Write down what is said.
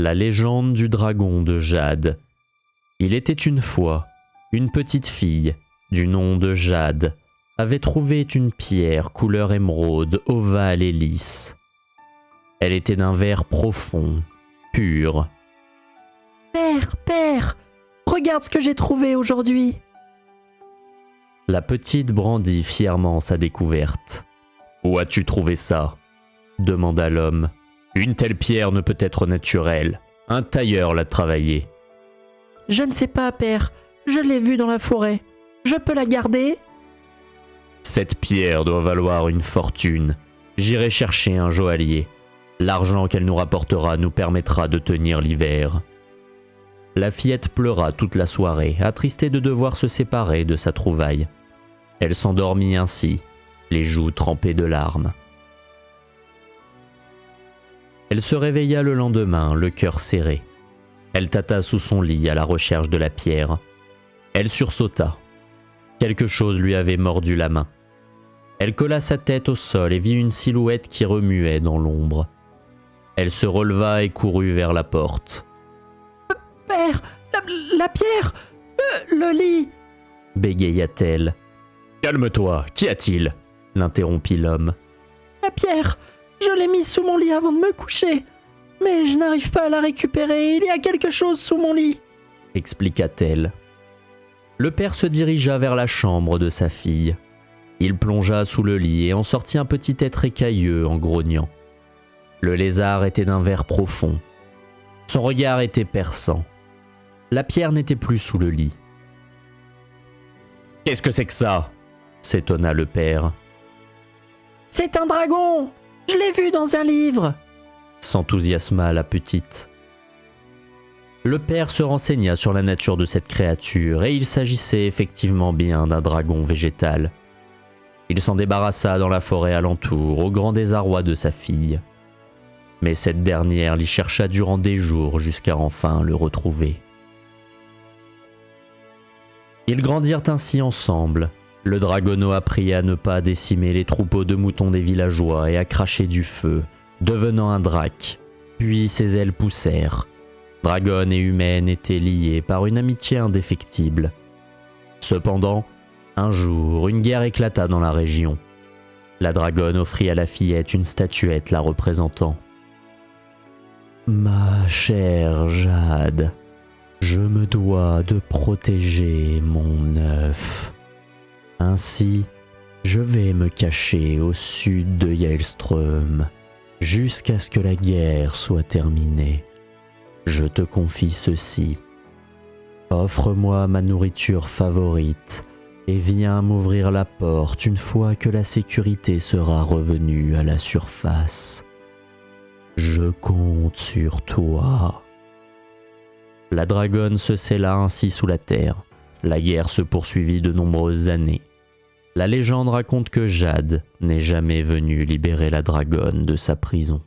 La légende du dragon de Jade. Il était une fois, une petite fille, du nom de Jade, avait trouvé une pierre couleur émeraude, ovale et lisse. Elle était d'un vert profond, pur. Père, regarde ce que j'ai trouvé aujourd'hui. La petite brandit fièrement sa découverte. « Où as-tu trouvé ça ?» demanda l'homme. « Une telle pierre ne peut être naturelle. Un tailleur l'a travaillée. » Je ne sais pas, père. Je l'ai vue dans la forêt. Je peux la garder ? Cette pierre doit valoir une fortune. J'irai chercher un joaillier. L'argent qu'elle nous rapportera nous permettra de tenir l'hiver. La fillette pleura toute la soirée, attristée de devoir se séparer de sa trouvaille. Elle s'endormit ainsi, les joues trempées de larmes. Elle se réveilla le lendemain, le cœur serré. Elle tâta sous son lit à la recherche de la pierre. Elle sursauta. Quelque chose lui avait mordu la main. Elle colla sa tête au sol et vit une silhouette qui remuait dans l'ombre. Elle se releva et courut vers la porte. « Père, la pierre, le lit !» bégaya-t-elle. « Calme-toi, qu'y a-t-il ?» l'interrompit l'homme. « La pierre, je l'ai mise sous mon lit avant de me coucher. Mais je n'arrive pas à la récupérer, il y a quelque chose sous mon lit !» expliqua-t-elle. Le père se dirigea vers la chambre de sa fille. Il plongea sous le lit et en sortit un petit être écailleux en grognant. Le lézard était d'un vert profond. Son regard était perçant. La pierre n'était plus sous le lit. « Qu'est-ce que c'est que ça ?» s'étonna le père. « C'est un dragon ! Je l'ai vu dans un livre !» s'enthousiasma la petite. Le père se renseigna sur la nature de cette créature et il s'agissait effectivement bien d'un dragon végétal. Il s'en débarrassa dans la forêt alentour au grand désarroi de sa fille. Mais cette dernière l'y chercha durant des jours jusqu'à enfin le retrouver. Ils grandirent ainsi ensemble. Le dragonneau apprit à ne pas décimer les troupeaux de moutons des villageois et à cracher du feu, devenant un drac. Puis ses ailes poussèrent. Dragonne et humaine étaient liées par une amitié indéfectible. Cependant, un jour, une guerre éclata dans la région. La dragonne offrit à la fillette une statuette la représentant. « Ma chère Jade, je me dois de protéger mon œuf. Ainsi, je vais me cacher au sud de Yellström jusqu'à ce que la guerre soit terminée. Je te confie ceci. Offre-moi ma nourriture favorite et viens m'ouvrir la porte une fois que la sécurité sera revenue à la surface. Je compte sur toi. » La dragonne se scella ainsi sous la terre. La guerre se poursuivit de nombreuses années. La légende raconte que Jade n'est jamais venue libérer la dragonne de sa prison.